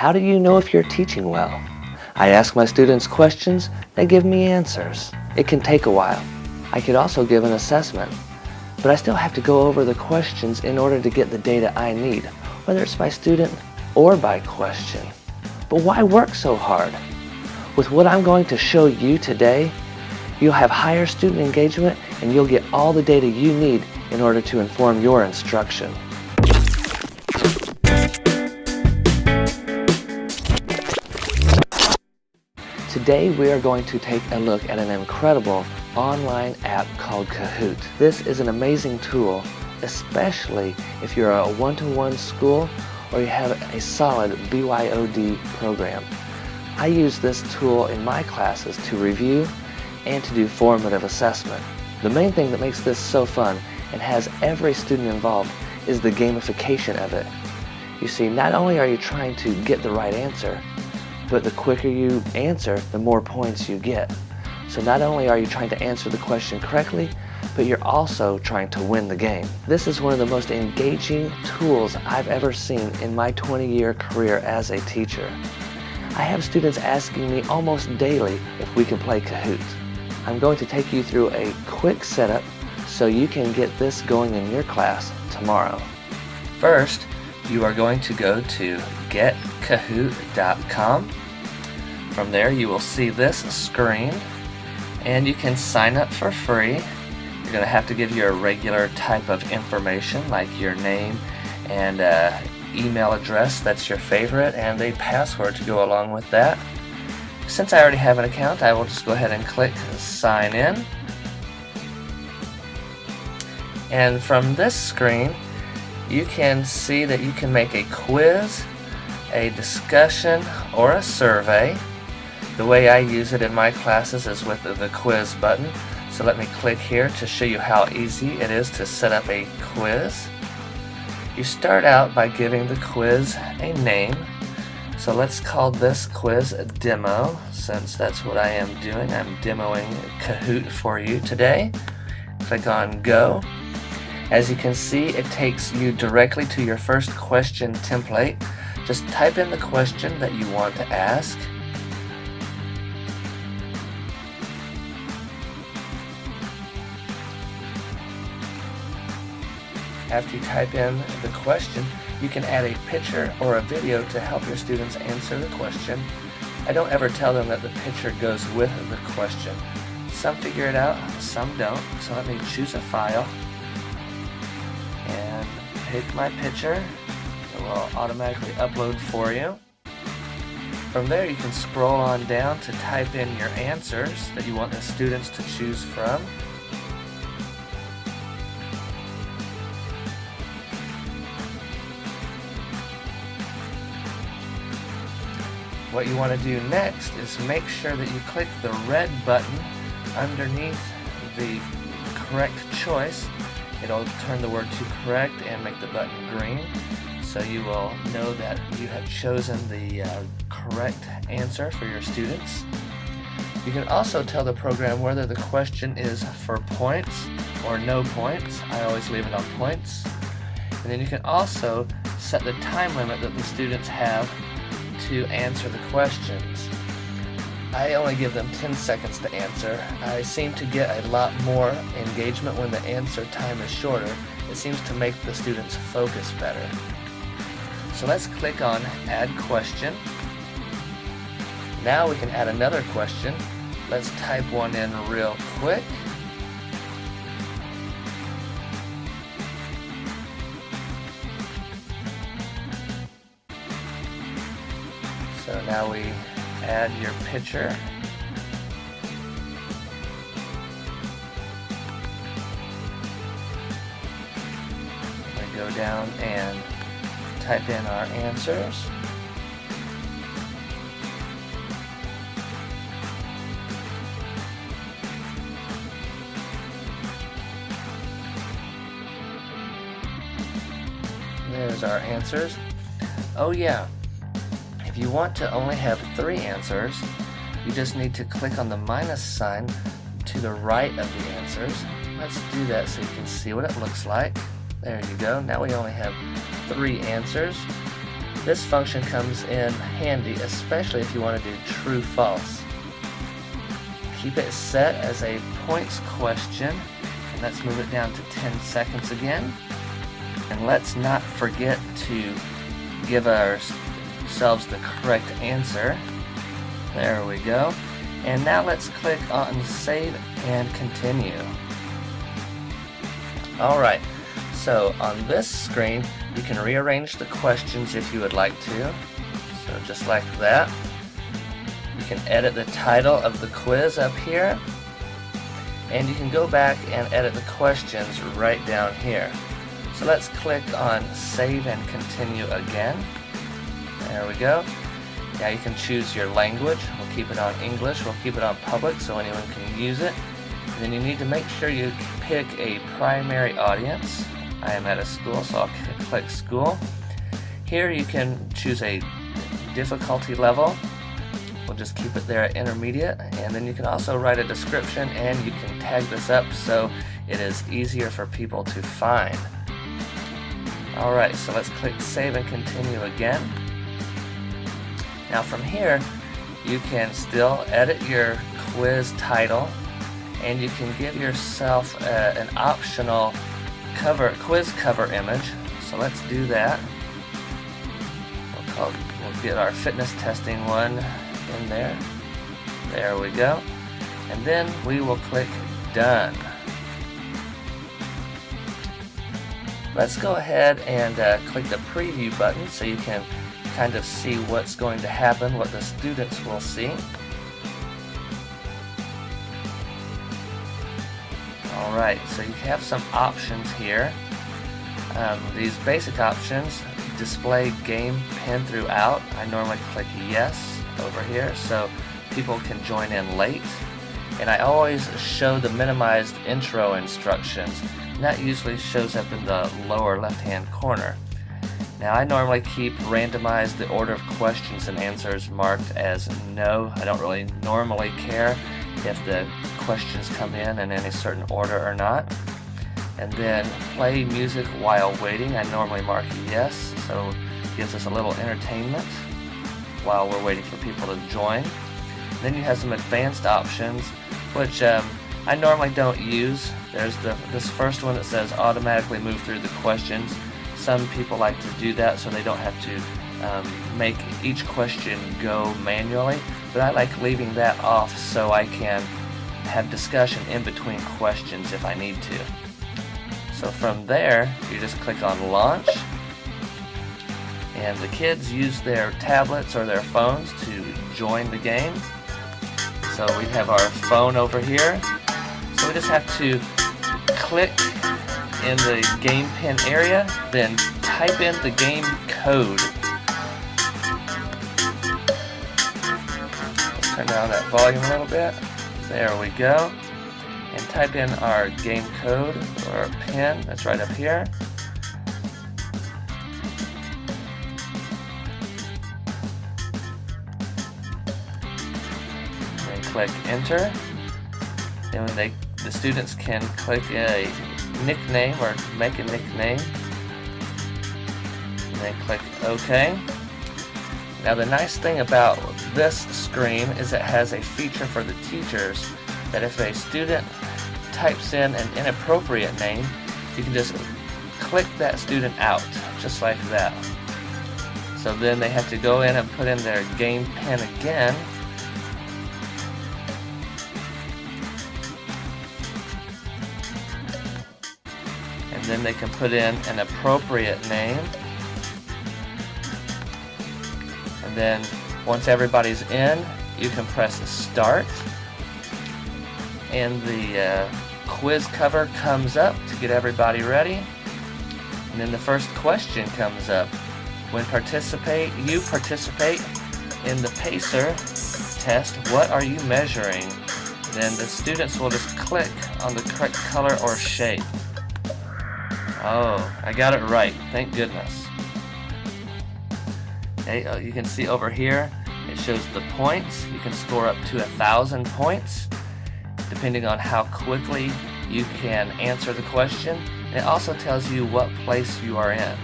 How do you know if you're teaching well? I ask my students questions, they give me answers. It can take a while. I could also give an assessment, but I still have to go over the questions in order to get the data I need, whether it's by student or by question. But why work so hard? With what I'm going to show you today, you'll have higher student engagement and you'll get all the data you need in order to inform your instruction. Today we are going to take a look at an incredible online app called Kahoot. This is an amazing tool, especially if you're a one-to-one school or you have a solid BYOD program. I use this tool in my classes to review and to do formative assessment. The main thing that makes this so fun and has every student involved is the gamification of it. You see, not only are you trying to get the right answer, but the quicker you answer, the more points you get. So not only are you trying to answer the question correctly, but you're also trying to win the game. This is one of the most engaging tools I've ever seen in my 20-year career as a teacher. I have students asking me almost daily if we can play Kahoot. I'm going to take you through a quick setup so you can get this going in your class tomorrow. First, you are going to go to getkahoot.com. From there you will see this screen and you can sign up for free. You're going to have to give your regular type of information like your name and email address that's your favorite and a password to go along with that. Since I already have an account, I will just go ahead and click sign in. And from this screen you can see that you can make a quiz, a discussion, or a survey. The way I use it in my classes is with the quiz button. So let me click here to show you how easy it is to set up a quiz. You start out by giving the quiz a name. So let's call this quiz a demo, since that's what I am doing. I'm demoing Kahoot for you today. Click on Go. As you can see, it takes you directly to your first question template. Just type in the question that you want to ask. After you type in the question, you can add a picture or a video to help your students answer the question. I don't ever tell them that the picture goes with the question. Some figure it out, some don't. So let me choose a file and pick my picture. It will automatically upload for you. From there you can scroll on down to type in your answers that you want the students to choose from. What you want to do next is make sure that you click the red button underneath the correct choice. It'll turn the word to correct and make the button green, so you will know that you have chosen the correct answer for your students. You can also tell the program whether the question is for points or no points. I always leave it on points. And then you can also set the time limit that the students have to answer the questions. I only give them 10 seconds to answer. I seem to get a lot more engagement when the answer time is shorter. It seems to make the students focus better. So let's click on Add Question. Now we can add another question. Let's type one in real quick. So now we add your picture. We go down and type in our answers. There's our answers. Oh yeah. If you want to only have 3 answers, you just need to click on the minus sign to the right of the answers. Let's do that so you can see what it looks like. There you go. Now we only have 3 answers. This function comes in handy, especially if you want to do true-false. Keep it set as a points question, and let's move it down to 10 seconds again. And let's not forget to give ourselves the correct answer. There we go. And now let's click on Save and Continue. Alright, so on this screen you can rearrange the questions if you would like to. So just like that. You can edit the title of the quiz up here. And you can go back and edit the questions right down here. So let's click on Save and Continue again. There we go. Now you can choose your language. We'll keep it on English. We'll keep it on public so anyone can use it. And then you need to make sure you pick a primary audience. I am at a school, so I'll click School. Here you can choose a difficulty level. We'll just keep it there at intermediate. And then you can also write a description, and you can tag this up so it is easier for people to find. Alright, so let's click Save and Continue again. Now from here, you can still edit your quiz title, and you can give yourself an optional quiz cover image. So let's do that. We'll get our fitness testing one in there. There we go. And then we will click Done. Let's go ahead and click the preview button so you can kind of see what's going to happen, what the students will see. Alright, so you have some options here. These basic options: display game pin throughout. I normally click yes over here so people can join in late. And I always show the minimized intro instructions. And that usually shows up in the lower left hand corner. Now I normally keep randomized the order of questions and answers marked as no. I don't really normally care if the questions come in any certain order or not. And then play music while waiting. I normally mark yes, so it gives us a little entertainment while we're waiting for people to join. Then you have some advanced options, which I normally don't use. There's this first one that says automatically move through the questions. Some people like to do that so they don't have to make each question go manually, but I like leaving that off so I can have discussion in between questions if I need to. So from there, you just click on Launch, and the kids use their tablets or their phones to join the game. So we have our phone over here, so we just have to click in the game pin area, then type in the game code. Let's turn down that volume a little bit. There we go. And type in our game code or pin that's right up here. Then click enter. Then the students can click a nickname or make a nickname, and then click OK. Now the nice thing about this screen is it has a feature for the teachers that if a student types in an inappropriate name, you can just click that student out, just like that. So then they have to go in and put in their game pin again. And then they can put in an appropriate name. And then once everybody's in, you can press Start. And the quiz cover comes up to get everybody ready. And then the first question comes up. When you participate in the PACER test, what are you measuring? Then the students will just click on the correct color or shape. Oh, I got it right. Thank goodness. Okay, you can see over here, it shows the points. You can score up to 1,000 points, depending on how quickly you can answer the question. And it also tells you what place you are in.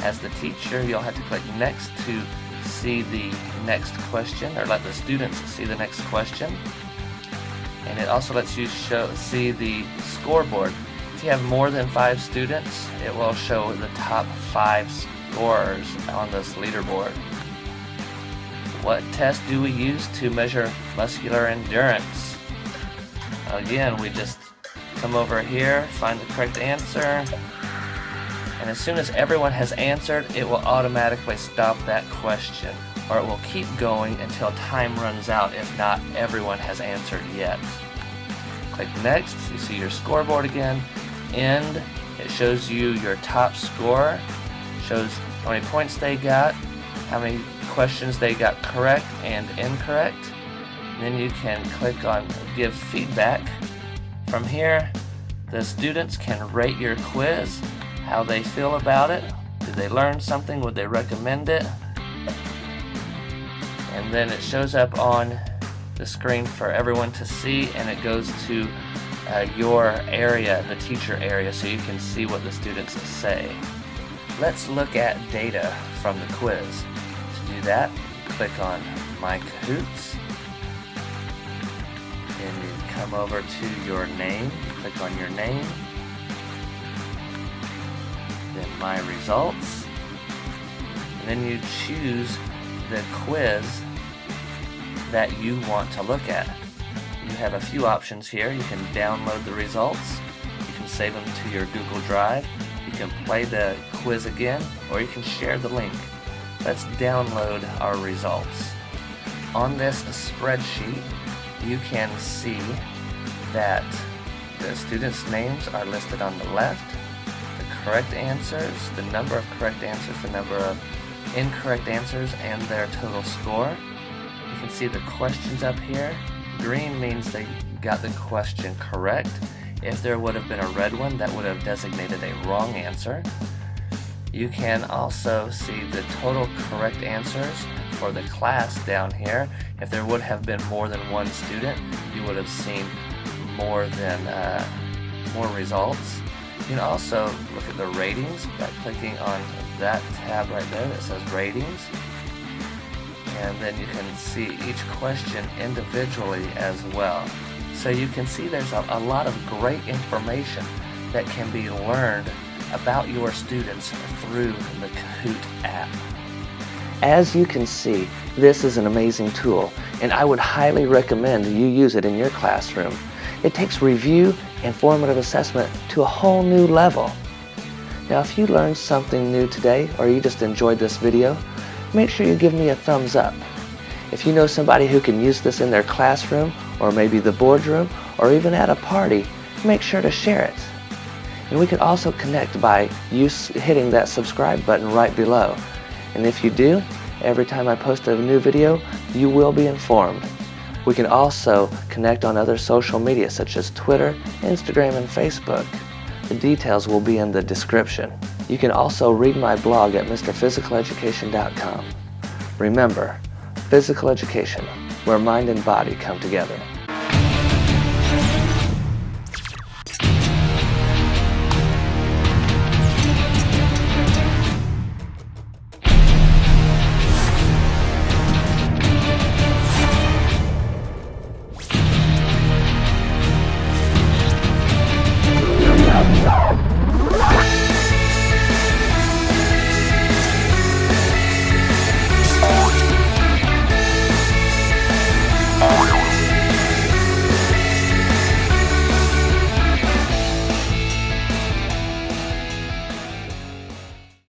As the teacher, you'll have to click next to see the next question, or let the students see the next question. And it also lets you see the scoreboard. If you have more than 5 students, it will show the top 5 scorers on this leaderboard. What test do we use to measure muscular endurance? Again, we just come over here, find the correct answer, and as soon as everyone has answered, it will automatically stop that question, or it will keep going until time runs out if not everyone has answered yet. Click next, you see your scoreboard again. End, it shows you your top scorer, shows how many points they got, how many questions they got correct and incorrect. And then you can click on give feedback. From here, the students can rate your quiz, how they feel about it. Did they learn something? Would they recommend it? And then it shows up on the screen for everyone to see, and it goes to your area, the teacher area, so you can see what the students say. Let's look at data from the quiz. To do that, click on My Kahoots. Then you come over to your name, click on your name. Then My Results, and then you choose the quiz that you want to look at. You have a few options here. You can download the results, you can save them to your Google Drive, you can play the quiz again, or you can share the link. Let's download our results. On this spreadsheet, you can see that the students' names are listed on the left, correct answers, the number of correct answers, the number of incorrect answers, and their total score. You can see the questions up here. Green means they got the question correct. If there would have been a red one, that would have designated a wrong answer. You can also see the total correct answers for the class down here. If there would have been more than one student, you would have seen more results. You can also look at the ratings by clicking on that tab right there that says ratings, and then you can see each question individually as well. So you can see there's a lot of great information that can be learned about your students through the Kahoot app. As you can see, this is an amazing tool, and I would highly recommend you use it in your classroom. It takes review and formative assessment to a whole new level. Now, if you learned something new today, or you just enjoyed this video, make sure you give me a thumbs up. If you know somebody who can use this in their classroom, or maybe the boardroom, or even at a party, make sure to share it. And we can also connect by hitting that subscribe button right below. And if you do, every time I post a new video, you will be informed. We can also connect on other social media such as Twitter, Instagram, and Facebook. The details will be in the description. You can also read my blog at MrPhysicalEducation.com. Remember, physical education, where mind and body come together.